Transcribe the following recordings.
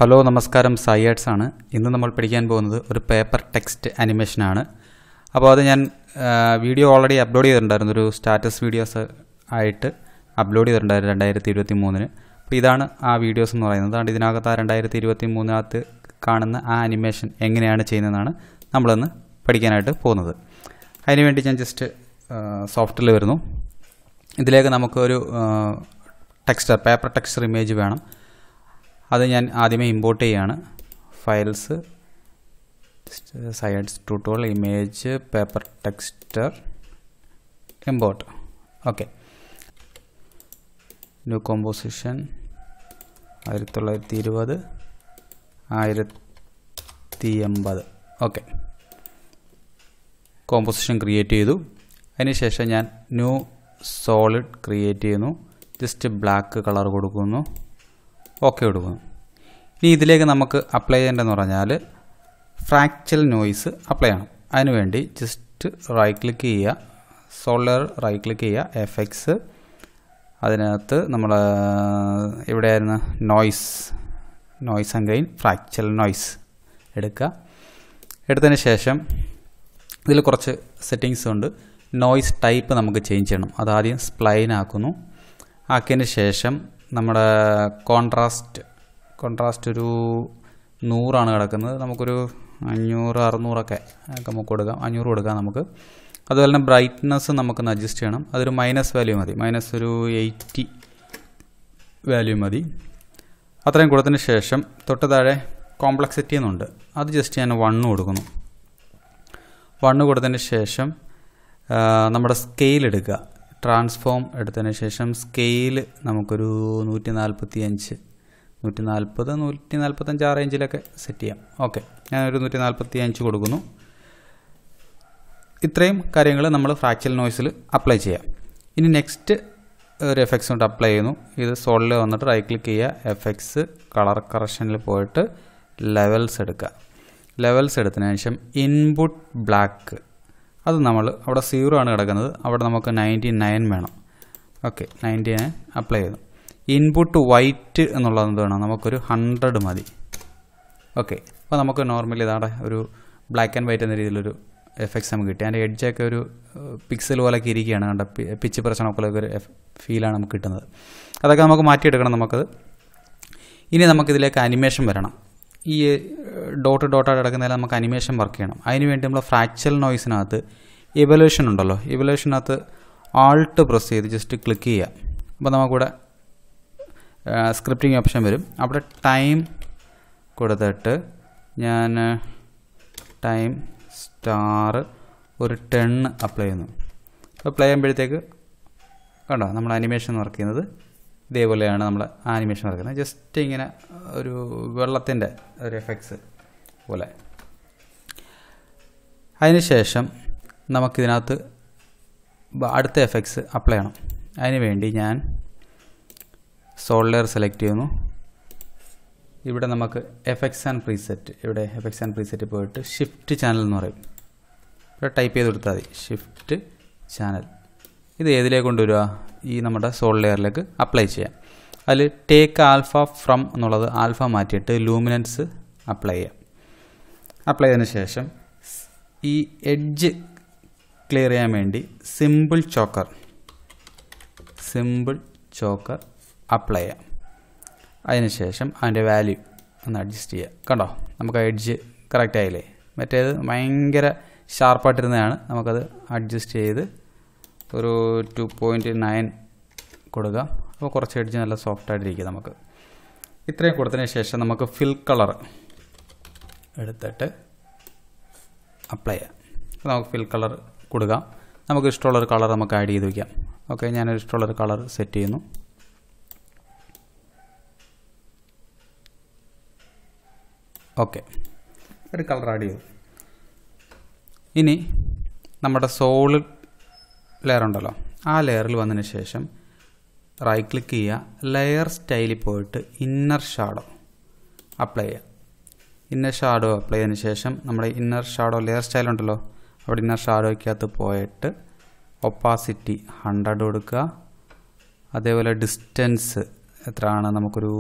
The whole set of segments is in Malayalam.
ഹലോ നമസ്കാരം സൈയാർട്സ് ആണ്. ഇന്ന് നമ്മൾ പഠിക്കാൻ പോകുന്നത് ഒരു പേപ്പർ ടെക്സ്റ്റ് ആനിമേഷനാണ്. അപ്പോൾ അത് ഞാൻ വീഡിയോ ഓൾറെഡി അപ്ലോഡ് ചെയ്തിട്ടുണ്ടായിരുന്നു, ഒരു സ്റ്റാറ്റസ് വീഡിയോസ് ആയിട്ട് അപ്ലോഡ് ചെയ്തിട്ടുണ്ടായിരുന്നു 2023. അപ്പോൾ ഇതാണ് ആ വീഡിയോസ് എന്ന് പറയുന്നത്. അതുകൊണ്ട് ഇതിനകത്ത് ആ 2023 കാണുന്ന ആ ആനിമേഷൻ എങ്ങനെയാണ് ചെയ്യുന്നതെന്നാണ് നമ്മളിന്ന് പഠിക്കാനായിട്ട് പോകുന്നത്. അതിനുവേണ്ടി ഞാൻ ജസ്റ്റ് സോഫ്റ്റ്വെയറിൽ വരുന്നു. ഇതിലേക്ക് നമുക്കൊരു പേപ്പർ ടെക്സ്ചർ ഇമേജ് വേണം. അത് ഞാൻ ആദ്യമേ ഇമ്പോർട്ട് ചെയ്യാണ്. Files sides tutorial image paper texture import. Okay, new composition 1920 1080. Okay, composition create ചെയ്തു. അതിനുശേഷം ഞാൻ ന്യൂ സോളിഡ് ക്രിയേറ്റ് ചെയ്യുന്നു. ജസ്റ്റ് ബ്ലാക്ക് കളർ കൊടുക്കുന്നു. ഓക്കെ കൊടുക്കുന്നു. ഇനി ഇതിലേക്ക് നമുക്ക് അപ്ലൈ ചെയ്യേണ്ടതെന്ന് പറഞ്ഞാൽ ഫ്രാക്ചൽ നോയ്സ് അപ്ലൈ ചെയ്യണം. അതിനുവേണ്ടി ജസ്റ്റ് റൈറ്റ് ക്ലിക്ക് ചെയ്യുക, സോൾഡർ റൈറ്റ് ക്ലിക്ക് ചെയ്യുക, എഫക്ട്സ്, അതിനകത്ത് നമ്മൾ എവിടെയായിരുന്നു നോയ്സ് അഗൈൻ ഫ്രാക്ചൽ നോയ്സ് എടുക്കുക. എടുത്തതിന് ശേഷം ഇതിൽ കുറച്ച് സെറ്റിങ്സ് ഉണ്ട്. നോയ്സ് ടൈപ്പ് നമുക്ക് ചേഞ്ച് ചെയ്യണം. അതാദ്യം സ്പ്ലൈൻ ആക്കുന്നു. ആക്കിയതിന് ശേഷം നമ്മുടെ കോൺട്രാസ്റ്റ് ഒരു 100 കിടക്കുന്നത്. നമുക്കൊരു 500-600 നമുക്ക് കൊടുക്കാം. 500 കൊടുക്കാം നമുക്ക്. അതുപോലെ തന്നെ ബ്രൈറ്റ്നസ് നമുക്കൊന്ന് അഡ്ജസ്റ്റ് ചെയ്യണം. അതൊരു മൈനസ് വാല്യൂ മതി, ഒരു 80 വാല്യൂ മതി. അത്രയും കൊടുത്തതിന് ശേഷം തൊട്ട് താഴെ കോംപ്ലക്സിറ്റി എന്നുണ്ട്, അത് ജസ്റ്റ് ഞാൻ 1 കൊടുക്കുന്നു. 1 കൊടുത്തതിന് ശേഷം നമ്മുടെ സ്കെയിൽ എടുക്കുക. ട്രാൻസ്ഫോം എടുത്തതിന് ശേഷം സ്കെയിൽ നമുക്കൊരു 145 145 ആ റേഞ്ചിലൊക്കെ സെറ്റ് ചെയ്യാം. ഓക്കെ, ഞാനൊരു 145 കൊടുക്കുന്നു. ഇത്രയും കാര്യങ്ങൾ നമ്മൾ ഫ്രാക്ചൽ നോയ്സിൽ അപ്ലൈ ചെയ്യാം. ഇനി നെക്സ്റ്റ് ഒരു എഫക്ട്സ് കൊണ്ട് അപ്ലൈ ചെയ്യുന്നു. ഇത് സോളിൽ വന്നിട്ട് റൈറ്റ് ക്ലിക്ക് ചെയ്യുക, എഫക്ട്സ്, കളർ കറക്ഷനിൽ പോയിട്ട് ലെവൽസ് എടുക്കുക. ലെവൽസ് എടുത്തതിന് ശേഷം ഇൻപുട്ട് ബ്ലാക്ക്, അത് നമ്മൾ അവിടെ 0 കിടക്കുന്നത്, അവിടെ നമുക്ക് 99 വേണം. ഓക്കെ, 99 അപ്ലൈ ചെയ്തു. ഇൻപുട്ട് വൈറ്റ് എന്നുള്ളത് എന്ത് വേണം, നമുക്കൊരു 100 മതി. ഓക്കെ, അപ്പോൾ നമുക്ക് നോർമലി ഇതാടെ ഒരു ബ്ലാക്ക് ആൻഡ് വൈറ്റ് എന്ന രീതിയിലൊരു എഫക്ട്സ് നമുക്ക് കിട്ടി. അതിൻ്റെ എഡ്ജൊക്കെ ഒരു പിക്സൽ പോലെയൊക്കെ ഇരിക്കുകയാണ്, കണ്ട പിച്ച് പ്രശ്നമൊക്കെ ഒരു ഫീലാണ് നമുക്ക് കിട്ടുന്നത്. അതൊക്കെ നമുക്ക് മാറ്റിയെടുക്കണം നമുക്കത്. ഇനി നമുക്കിതിലേക്ക് അനിമേഷൻ വരണം. ഈ ഡോട്ടായിട്ട് കിടക്കുന്നതിൽ നമുക്ക് അനിമേഷൻ വർക്ക് ചെയ്യണം. അതിനുവേണ്ടി നമ്മൾ ഫ്രാക്ചൽ നോയ്സിനകത്ത് ഇവല്യൂഷൻ ഉണ്ടല്ലോ, ഇവല്യൂഷനകത്ത് ആൾട്ട് പ്രസ് ചെയ്ത് ജസ്റ്റ് ക്ലിക്ക് ചെയ്യുക. അപ്പോൾ നമുക്കിവിടെ സ്ക്രിപ്റ്റിംഗ് ഓപ്ഷൻ വരും. അവിടെ ടൈം കൊടുത്തിട്ട് ഞാൻ ടൈം സ്റ്റാർ ഒരു 10 അപ്ലൈ ചെയ്യുന്നു. അപ്പോൾ പ്ലേ ചെയ്യുമ്പോഴത്തേക്ക് കണ്ടോ നമ്മൾ അനിമേഷൻ വർക്ക് ചെയ്യുന്നത് ഇതേപോലെയാണ്. നമ്മൾ ആനിമേഷൻ നടക്കുന്നത് ജസ്റ്റ് ഇങ്ങനെ ഒരു വെള്ളത്തിൻ്റെ ഒരു എഫക്ട്സ് പോലെ. അതിനുശേഷം നമുക്കിതിനകത്ത് അടുത്ത എഫക്ട്സ് അപ്ലൈ ചെയ്യണം. അതിനുവേണ്ടി ഞാൻ സോൾഡർ സെലക്ട് ചെയ്യുന്നു. ഇവിടെ നമുക്ക് എഫക്ട്സ് ആൻഡ് പ്രീസെറ്റ്, ഇവിടെ എഫക്ട്സ് ആൻഡ് പ്രീസെറ്റ് പോയിട്ട് ഷിഫ്റ്റ് ചാനൽ എന്ന് പറയും. ഇവിടെ ടൈപ്പ് ചെയ്ത് കൊടുത്താൽ മതി, ഷിഫ്റ്റ് ചാനൽ. ഇത് ഏതിലേക്ക് കൊണ്ടുവരിക, ഈ നമ്മുടെ സോൾ ലെയറിലേക്ക് അപ്ലൈ ചെയ്യാം. അതിൽ ടേക്ക് ആൽഫ ഫ്രം എന്നുള്ളത് ആൽഫ മാറ്റിയിട്ട് ലൂമിനൻസ് അപ്ലൈ ചെയ്യാം. അപ്ലൈ ചെയ്തതിന് ശേഷം ഈ എഡ്ജ് ക്ലിയർ ചെയ്യാൻ വേണ്ടി സിമ്പിൾ ചോക്കർ അപ്ലൈ ചെയ്യാം. അതിനുശേഷം അതിൻ്റെ വാല്യൂ ഒന്ന് അഡ്ജസ്റ്റ് ചെയ്യുക. കണ്ടോ, നമുക്ക് ആ എഡ്ജ് കറക്റ്റ് ആയില്ലേ. മറ്റേത് ഭയങ്കര ഷാർപ്പായിട്ടിരുന്നതാണ്, നമുക്കത് അഡ്ജസ്റ്റ് ചെയ്ത് ഒരു 2.9 കൊടുക്കുക. അപ്പോൾ കുറച്ച് എഡ്ജ് നല്ല സോഫ്റ്റായിട്ടിരിക്കുക. നമുക്ക് ഇത്രയും കൊടുത്തതിന് ശേഷം നമുക്ക് ഫിൽ കളർ എടുത്തിട്ട് അപ്ലൈ ചെയ്യാം. അപ്പോൾ നമുക്ക് ഫിൽ കളർ കൊടുക്കാം. നമുക്ക് ഇഷ്ടമുള്ളൊരു കളർ നമുക്ക് ആഡ് ചെയ്ത് വയ്ക്കാം. ഓക്കെ, ഞാനൊരു ഇഷ്ടമുള്ളൊരു കളർ സെറ്റ് ചെയ്യുന്നു. ഓക്കെ, ഒരു കളർ ആഡ് ചെയ്തു. ഇനി നമ്മുടെ സോളിഡ് ലെയർ ഉണ്ടല്ലോ, ആ ലെയറിൽ വന്നതിന് ശേഷം റൈറ്റ് ക്ലിക്ക് ചെയ്യുക, ലെയർ സ്റ്റൈലിൽ പോയിട്ട് ഇന്നർ ഷാഡോ അപ്ലൈ ചെയ്യുക. ഇന്നർ ഷാഡോ അപ്ലൈ ചെയ്തതിന് ശേഷം നമ്മുടെ ഇന്നർ ഷാഡോ ലെയർ സ്റ്റൈൽ ഉണ്ടല്ലോ, അവിടെ ഇന്നർ ഷാഡോയ്ക്കകത്ത് പോയിട്ട് ഒപ്പാസിറ്റി 100 കൊടുക്കുക. അതേപോലെ ഡിസ്റ്റൻസ് എത്രയാണ്, നമുക്കൊരു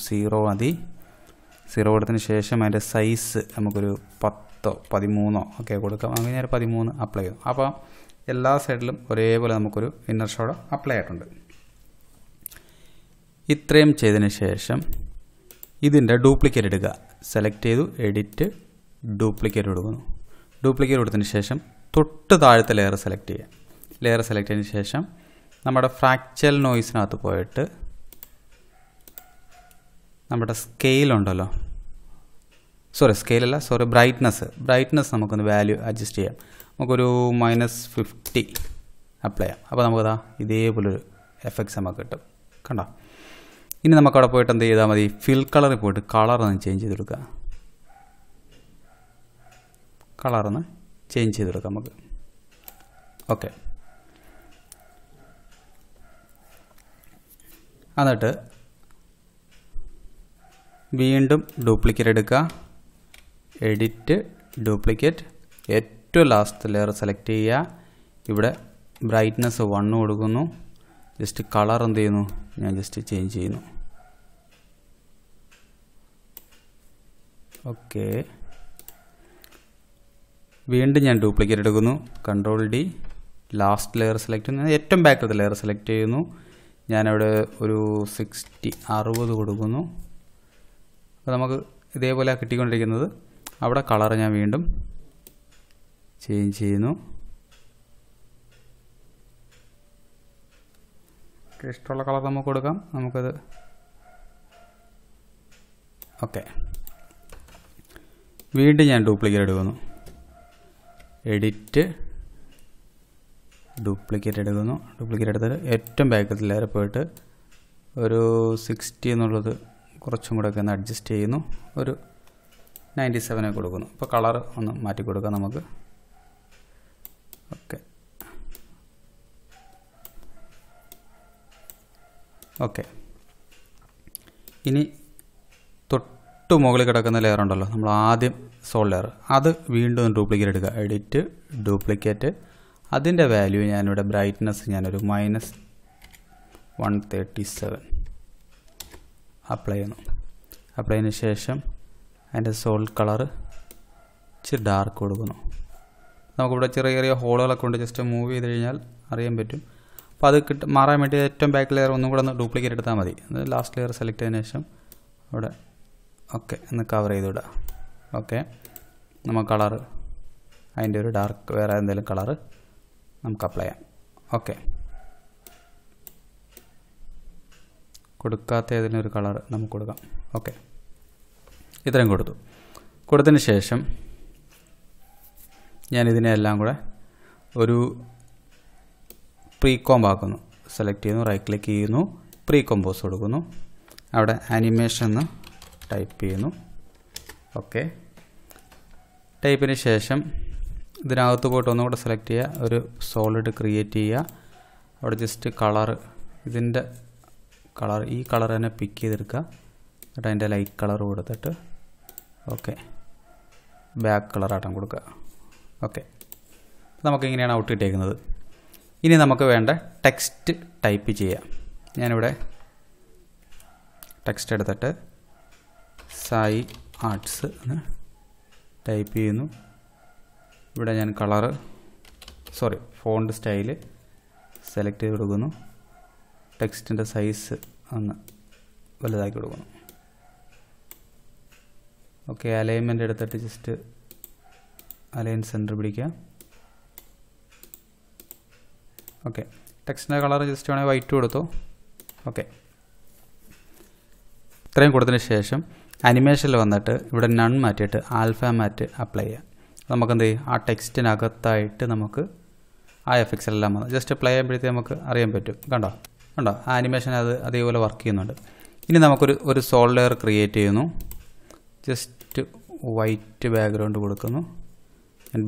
0 മതി. 0 കൊടുത്തതിന് ശേഷം അതിൻ്റെ സൈസ് നമുക്കൊരു 10 13 ഒക്കെ കൊടുക്കാം. അങ്ങനെ ഞാൻ 13 അപ്ലൈ ചെയ്തു. അപ്പോൾ എല്ലാ സൈഡിലും ഒരേപോലെ നമുക്കൊരു ഇന്നർ ഷാഡോ അപ്ലൈ ആയിട്ടുണ്ട്. ഇത്രയും ചെയ്തതിന് ശേഷം ഇതിൻ്റെ ഡ്യൂപ്ലിക്കേറ്റ് എടുക്കുക. സെലക്ട് ചെയ്തു, എഡിറ്റ്, ഡ്യൂപ്ലിക്കേറ്റ് കൊടുക്കുന്നു. ഡ്യൂപ്ലിക്കേറ്റ് കൊടുത്തതിന് ശേഷം തൊട്ട് താഴത്തെ ലെയർ സെലക്ട് ചെയ്യുക. ലെയർ സെലക്ട് ചെയ്തതിന് ശേഷം നമ്മുടെ ഫ്രാക്ചൽ നോയ്സിനകത്ത് പോയിട്ട് നമ്മുടെ സ്കെയിലുണ്ടല്ലോ, സ്കെയിലല്ല ബ്രൈറ്റ്നസ് നമുക്കൊന്ന് വാല്യൂ അഡ്ജസ്റ്റ് ചെയ്യാം. നമുക്കൊരു -50 അപ്ലൈ ചെയ്യാം. അപ്പോൾ നമുക്കതാ ഇതേപോലൊരു എഫക്ട്സ് നമുക്ക് കിട്ടും. കണ്ടോ? ഇനി നമുക്കവിടെ പോയിട്ട് എന്ത് ചെയ്താൽ മതി, ഫിൽ കളറിൽ പോയിട്ട് കളറൊന്ന് ചേഞ്ച് ചെയ്ത് കൊടുക്കുക. നമുക്ക്. ഓക്കെ. എന്നിട്ട് വീണ്ടും ഡ്യൂപ്ലിക്കേറ്റ് എടുക്കുക, എഡിറ്റ്, ഡ്യൂപ്ലിക്കേറ്റ്, ഏറ്റവും ലാസ്റ്റ് ലെയർ സെലക്ട് ചെയ്യുക. ഇവിടെ ബ്രൈറ്റ്നസ് 1 കൊടുക്കുന്നു. ജസ്റ്റ് കളർ എന്ത് ചെയ്യുന്നു, ഞാൻ ജസ്റ്റ് ചേഞ്ച് ചെയ്യുന്നു. ഓക്കെ. വീണ്ടും ഞാൻ ഡ്യൂപ്ലിക്കേറ്റ് എടുക്കുന്നു, Ctrl+D, ലാസ്റ്റ് ലെയർ സെലക്ട് ചെയ്യുന്നു, ഏറ്റവും ബാക്കിലത്തെ ലെയർ സെലക്ട് ചെയ്യുന്നു. ഞാനവിടെ ഒരു 60 കൊടുക്കുന്നു. അപ്പോൾ നമുക്ക് ഇതേപോലെ കിട്ടിക്കൊണ്ടിരിക്കുന്നത്. അവിടെ കളർ ഞാൻ വീണ്ടും ചേഞ്ച് ചെയ്യുന്നു. ഇഷ്ടമുള്ള കളർ നമുക്ക് കൊടുക്കാം. നമുക്കത് ഓക്കെ. വീണ്ടും ഞാൻ ഡ്യൂപ്ലിക്കേറ്റ് എടുക്കുന്നു, എഡിറ്റ്, ഡ്യൂപ്ലിക്കേറ്റ് എടുക്കുന്നു. ഡ്യൂപ്ലിക്കേറ്റ് എടുത്തിട്ട് ഏറ്റവും ബാക്കിൽ ലെയർ പോയിട്ട് ഒരു 60 എന്നുള്ളത് കുറച്ചും കൂടെ ഒക്കെ ഒന്ന് അഡ്ജസ്റ്റ് ചെയ്യുന്നു. ഒരു 97 കൊടുക്കുന്നു. ഇപ്പോൾ കളർ ഒന്ന് മാറ്റി കൊടുക്കാം നമുക്ക്. ഓക്കെ. ഇനി തൊട്ട് മുകളിൽ കിടക്കുന്ന ലെയർ ഉണ്ടല്ലോ, നമ്മൾ ആദ്യം സോൾ ലെയർ, അത് വീണ്ടും ഡ്യൂപ്ലിക്കേറ്റ് എടുക്കുക, എഡിറ്റ്, ഡ്യൂപ്ലിക്കേറ്റ്. അതിൻ്റെ വാല്യൂ ഞാനിവിടെ ബ്രൈറ്റ്നസ് ഞാനൊരു -137 അപ്ലൈ ചെയ്യുന്നു. അപ്ലൈ ചെയ്തതിന് ശേഷം അതിൻ്റെ സോൾ കളർ ഇച്ചിരി ഡാർക്ക് കൊടുക്കുന്നു. നമുക്കിവിടെ ചെറിയ ചെറിയ ഹോളുകളൊക്കെ ഉണ്ട്, ജസ്റ്റ് മൂവ് ചെയ്ത് കഴിഞ്ഞാൽ അറിയാൻ പറ്റും. അപ്പോൾ അത് മാറാൻ വേണ്ടി ഏറ്റവും ബാക്ക് ലെയർ ഒന്നും കൂടെ ഒന്ന് ഡ്യൂപ്ലിക്കേറ്റ് എടുത്താൽ മതി. ലാസ്റ്റ് ലെയർ സെലക്ട് ചെയ്തതിന് ശേഷം അവിടെ ഓക്കെ ഒന്ന് കവർ ചെയ്ത് വിടുക. ഓക്കെ. നമുക്ക് കളർ അതിൻ്റെ ഒരു ഡാർക്ക് വേറെ എന്തെങ്കിലും കളറ് നമുക്ക് അപ്ലൈ ചെയ്യാം. ഓക്കെ. കൊടുക്കാത്ത ഏതെങ്കിലും ഒരു കളർ നമുക്ക് കൊടുക്കാം. ഓക്കെ. ഇത്രയും കൊടുത്തതിന് ശേഷം ഞാനിതിനെല്ലാം കൂടെ ഒരു പ്രീ കോംബ് ആക്കുന്നു. സെലക്ട് ചെയ്യുന്നു, റൈറ്റ് ക്ലിക്ക് ചെയ്യുന്നു, പ്രീ കോമ്പോസ് കൊടുക്കുന്നു. അവിടെ ആനിമേഷൻ എന്ന് ടൈപ്പ് ചെയ്യുന്നു. ഓക്കെ. ടൈപ്പിന് ശേഷം ഇതിനകത്ത് പോയിട്ട് ഒന്നുകൂടെ സെലക്ട് ചെയ്യുക, ഒരു സോളിഡ് ക്രിയേറ്റ് ചെയ്യുക. അവിടെ ജസ്റ്റ് കളർ, ഇതിൻ്റെ കളർ, ഈ കളർ തന്നെ പിക്ക് ചെയ്തെടുക്കുക. എന്നിട്ട് അതിൻ്റെ ലൈറ്റ് കളർ കൊടുത്തിട്ട് ഓക്കെ ബാക്ക് കളറാട്ടം കൊടുക്കുക. ഓക്കെ. നമുക്കിങ്ങനെയാണ് ഔട്ട് കിട്ടിയേക്കുന്നത്. ഇനി നമുക്ക് വേണ്ട ടെക്സ്റ്റ് ടൈപ്പ് ചെയ്യാം. ഞാനിവിടെ ടെക്സ്റ്റ് എടുത്തിട്ട് സായി ആർട്സ് എന്ന് ടൈപ്പ് ചെയ്യുന്നു. ഇവിടെ ഞാൻ ഫോണ്ട് സ്റ്റൈല് സെലക്ട് ചെയ്ത് കൊടുക്കുന്നു. ടെക്സ്റ്റിൻ്റെ സൈസ് ഒന്ന് വലുതാക്കി കൊടുക്കുന്നു. ഓക്കെ. അലൈൻമെൻറ്റ് എടുത്തിട്ട് ജസ്റ്റ് അലൈൻ സെൻറ്റർ പിടിക്കുക. ഓക്കെ. ടെക്സ്റ്റിൻ്റെ കളർ ജസ്റ്റ് വേണമെങ്കിൽ വൈറ്റ് കൊടുത്തോ. ഓക്കെ. ഇത്രയും കൊടുത്തതിന് ശേഷം അനിമേഷനിൽ വന്നിട്ട് ഇവിടെ നൺ മാറ്റിയിട്ട് ആൽഫ മാറ്റ് അപ്ലൈ ചെയ്യാം. നമുക്കെന്ത് ചെയ്യും, ആ ടെക്സ്റ്റിനകത്തായിട്ട് നമുക്ക് ആ എഫക്ട്സ് എല്ലാം വന്നു ജസ്റ്റ് പ്ലേ ചെയ്യുമ്പോഴത്തേക്ക് നമുക്ക് അറിയാൻ പറ്റും. കണ്ടോ ആ ആനിമേഷൻ അതേപോലെ വർക്ക് ചെയ്യുന്നുണ്ട്. ഇനി നമുക്കൊരു സോൾ ലെയർ ക്രിയേറ്റ് ചെയ്യുന്നു. ജസ്റ്റ് വൈറ്റ് ബാക്ക്ഗ്രൗണ്ട് കൊടുക്കുന്നു.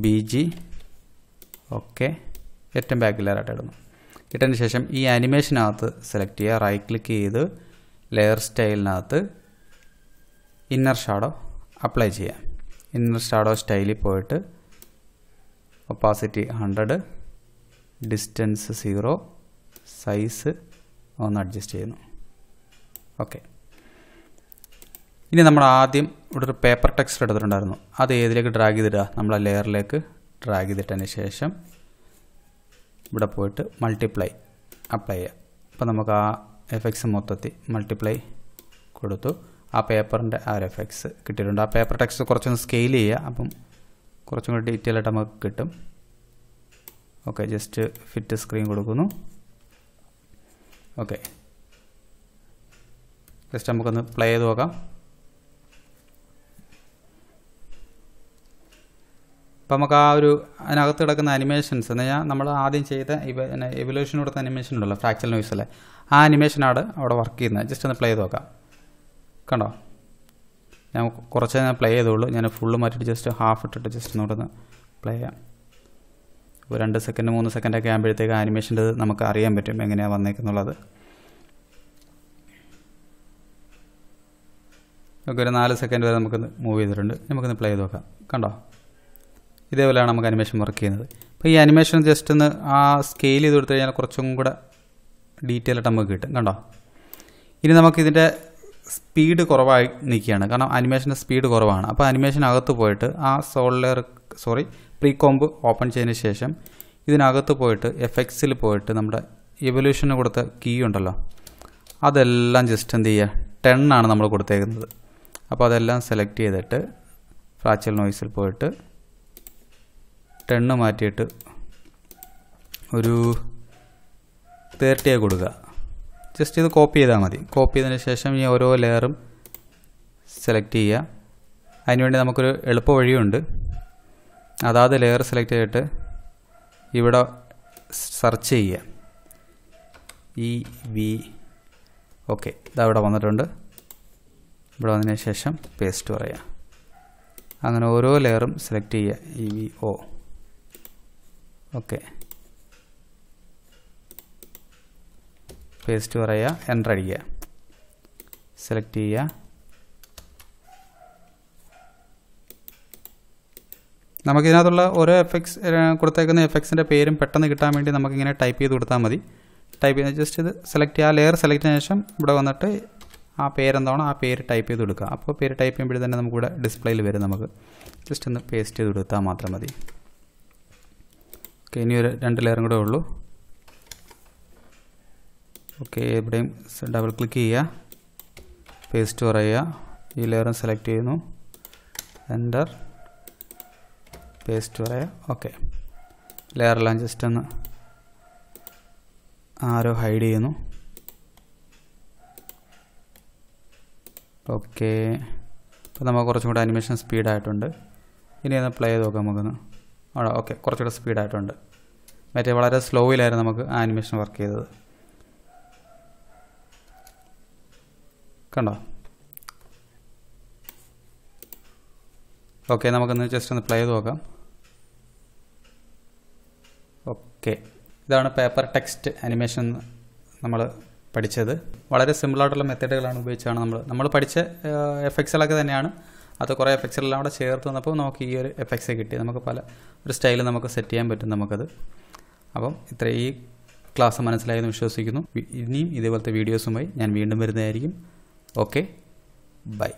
BG okay. ഏറ്റവും ബാക്ക് ലെയറായിട്ട് ഇടുന്നു. ഇട്ടതിന് ശേഷം ഈ ആനിമേഷനകത്ത് സെലക്ട് ചെയ്യുക, റൈറ്റ് ക്ലിക്ക് ചെയ്ത് ലെയർ സ്റ്റൈലിനകത്ത് ഇന്നർ ഷാഡോ അപ്ലൈ ചെയ്യാം. ഇന്നർ ഷാഡോ സ്റ്റൈലിൽ പോയിട്ട് ഒപ്പാസിറ്റി 100, ഡിസ്റ്റൻസ് 0, സൈസ് ഒന്ന് അഡ്ജസ്റ്റ് ചെയ്യുന്നു. ഓക്കെ. ഇനി നമ്മൾ ആദ്യം ഇവിടെ ഒരു പേപ്പർ ടെക്സ്റ്റ് എടുത്തിട്ടുണ്ടായിരുന്നു. അത് ഏതിലേക്ക് ഡ്രാഗ് ചെയ്തിടുക? നമ്മളെ ലെയറിലേക്ക് ഡ്രാഗ് ചെയ്തിട്ടതിന് ശേഷം ഇവിടെ പോയിട്ട് മൾട്ടിപ്ലൈ അപ്ലൈ ചെയ്യുക. അപ്പോൾ നമുക്ക് ആ എഫക്ട്സ് മൊത്തത്തിൽ മൾട്ടിപ്ലൈ കൊടുത്തു. ആ പേപ്പറിൻ്റെ ആ ഒരു എഫക്ട്സ് കിട്ടിയിട്ടുണ്ട്. ആ പേപ്പർ ടെക്സ്റ്റ് കുറച്ചൊന്ന് സ്കെയിൽ ചെയ്യുക. അപ്പം കുറച്ചും കൂടി ഡീറ്റെയിൽ ആയിട്ട് നമുക്ക് കിട്ടും. ഓക്കെ, ജസ്റ്റ് ഫിറ്റ് സ്ക്രീൻ കൊടുക്കുന്നു. ഓക്കെ, ജസ്റ്റ് നമുക്കൊന്ന് പ്ലേ ചെയ്ത് നോക്കാം. അപ്പോൾ നമുക്ക് ആ ഒരു അതിനകത്ത് കിടക്കുന്ന അനിമേഷൻസ് എന്ന് കഴിഞ്ഞാൽ നമ്മൾ ആദ്യം ചെയ്ത എവല്യൂഷൻ കൊടുത്ത അനിമേഷൻ ഉണ്ടല്ലോ ഫ്രാക്ചൽ നോയ്സിലെ, ആ അനിമേഷനാണ് അവിടെ വർക്ക് ചെയ്യുന്നത്. ജസ്റ്റ് ഒന്ന് പ്ലേ ചെയ്ത് നോക്കാം. കണ്ടോ, ഞാൻ കുറച്ചേ ഞാൻ പ്ലേ ചെയ്തോളൂ. ഞാൻ ഫുള്ള് മാറ്റിയിട്ട് ജസ്റ്റ് ഹാഫ് ഇട്ടിട്ട് ജസ്റ്റ് ഒന്നുകൂടെ പ്ലേ ചെയ്യാം. ഇപ്പോൾ 2 സെക്കൻഡ് 3 സെക്കൻഡൊക്കെ ആകുമ്പോഴത്തേക്ക് ആനിമേഷൻ്റെ നമുക്ക് അറിയാൻ പറ്റും എങ്ങനെയാണ് വന്നേക്കുന്നുള്ളത്. ഒക്കെ ഒരു 4 സെക്കൻഡ് വരെ നമുക്കൊന്ന് മൂവ് ചെയ്തിട്ടുണ്ട്. നമുക്കൊന്ന് പ്ലേ ചെയ്ത് നോക്കാം. കണ്ടോ, ഇതേപോലെയാണ് നമുക്ക് അനിമേഷൻ വർക്ക് ചെയ്യുന്നത്. അപ്പോൾ ഈ അനിമേഷൻ ജസ്റ്റ് ഒന്ന് ആ സ്കെയിൽ ചെയ്ത് കൊടുത്തു കഴിഞ്ഞാൽ കുറച്ചും കൂടെ ഡീറ്റെയിൽ ആയിട്ട് നമുക്ക് കിട്ടും. കണ്ടോ, ഇനി നമുക്കിതിൻ്റെ സ്പീഡ് കുറവായി നിൽക്കുകയാണ്. കാരണം അനിമേഷൻ്റെ സ്പീഡ് കുറവാണ്. അപ്പോൾ അനിമേഷനകത്ത് പോയിട്ട് ആ പ്രീ കോംബ് ഓപ്പൺ ചെയ്തതിന് ശേഷം ഇതിനകത്ത് പോയിട്ട് എഫക്ട്സിൽ പോയിട്ട് നമ്മുടെ എവല്യൂഷന് കൊടുത്ത കീ ഉണ്ടല്ലോ, അതെല്ലാം ജസ്റ്റ് എന്ത് ചെയ്യുക, 10 ആണ് നമ്മൾ കൊടുത്തേക്കുന്നത്. അപ്പോൾ അതെല്ലാം സെലക്ട് ചെയ്തിട്ട് ഫ്രാക്ചൽ നോയ്സിൽ പോയിട്ട് 10 മാറ്റിയിട്ട് ഒരു 30 കൊടുക്കുക. ജസ്റ്റ് ഇത് കോപ്പി ചെയ്താൽ മതി. കോപ്പി ചെയ്തതിന് ശേഷം ഈ ഓരോ ലെയറും സെലക്ട് ചെയ്യുക. അതിനുവേണ്ടി നമുക്കൊരു എളുപ്പ വഴിയുണ്ട്. അതാത് ലെയർ സെലക്ട് ചെയ്തിട്ട് ഇവിടെ സെർച്ച് ചെയ്യുക. ഓക്കെ, ഇതവിടെ വന്നിട്ടുണ്ട്. ഇവിടെ വന്നതിന് ശേഷം പേസ്റ്റ് പറയുക. അങ്ങനെ ഓരോ ലെയറും സെലക്ട് ചെയ്യുക. ഓക്കെ, പേസ്റ്റ് പറയുക, എൻ്റർ അടിക്കുക, സെലക്ട് ചെയ്യുക. നമുക്കിതിനകത്തുള്ള ഓരോ എഫക്ട്സ് കൊടുത്തേക്കുന്ന എഫക്ട്സിൻ്റെ പേരും പെട്ടെന്ന് കിട്ടാൻ വേണ്ടി നമുക്കിങ്ങനെ ടൈപ്പ് ചെയ്ത് കൊടുത്താൽ മതി. ടൈപ്പ് ചെയ്ത് ജസ്റ്റ് ഇത് സെലക്ട് ചെയ്യുക. ലെയർ സെലക്ട് ചെയ്തതിന് ശേഷം ഇവിടെ വന്നിട്ട് ആ പേരെന്താണോ ആ പേര് ടൈപ്പ് ചെയ്ത് കൊടുക്കുക. അപ്പോൾ പേര് ടൈപ്പ് ചെയ്യുമ്പോഴേ തന്നെ നമുക്കിവിടെ ഡിസ്പ്ലേയിൽ വരും. നമുക്ക് ജസ്റ്റ് ഒന്ന് പേസ്റ്റ് ചെയ്ത് കൊടുത്താൽ മാത്രം മതി. ഓക്കെ, ഇനി ഒരു 2 ലെയറും കൂടെ ഉള്ളൂ. ഓക്കെ, ഇവിടെയും ഡബിൾ ക്ലിക്ക് ചെയ്യുക, പേസ്റ്റ് പറയുക, ഈ ലെയറും സെലക്ട് ചെയ്യുന്നു, എൻ്റർ, പേസ്റ്റ് പറയുക. ഓക്കെ, ലെയറെല്ലാം ജസ്റ്റ് ഒന്ന് ആരോ ഹൈഡ് ചെയ്യുന്നു. ഓക്കെ, അപ്പോൾ നമുക്ക് കുറച്ചും കൂടെ അനിമേഷൻ സ്പീഡായിട്ടുണ്ട്. ഇനി ഒന്ന് പ്ലേ ചെയ്ത് നോക്കാം നമുക്കൊന്ന്. ഓക്കെ, കുറച്ചുകൂടെ സ്പീഡായിട്ടുണ്ട്. മറ്റേ വളരെ സ്ലോയിലായിരുന്നു നമുക്ക് ആ അനിമേഷൻ വർക്ക് ചെയ്തത്. കണ്ടോ? ഓക്കെ, നമുക്കൊന്ന് ജസ്റ്റ് ഒന്ന് പ്ലേ ചെയ്ത് നോക്കാം. ഓക്കെ, ഇതാണ് പേപ്പർ ടെക്സ്റ്റ് അനിമേഷൻ നമ്മൾ പഠിച്ചത്. വളരെ സിമ്പിളായിട്ടുള്ള മെത്തേഡുകളാണ് ഉപയോഗിച്ചാണ് നമ്മൾ പഠിച്ച എഫക്ട്സുകളൊക്കെ തന്നെയാണ്. അത് കുറേ എഫക്ട്സുകളെല്ലാം അവിടെ ചേർത്ത് വന്നപ്പോൾ നമുക്ക് ഈ ഒരു എഫക്ട്സ് കിട്ടി. നമുക്ക് ഒരു സ്റ്റൈൽ നമുക്ക് സെറ്റ് ചെയ്യാൻ പറ്റും നമുക്കത്. അപ്പം ഈ ക്ലാസ് മനസ്സിലായെന്ന് വിശ്വസിക്കുന്നു. ഇനിയും ഇതേപോലത്തെ വീഡിയോസുമായി ഞാൻ വീണ്ടും വരുന്നതായിരിക്കും. Okay, by.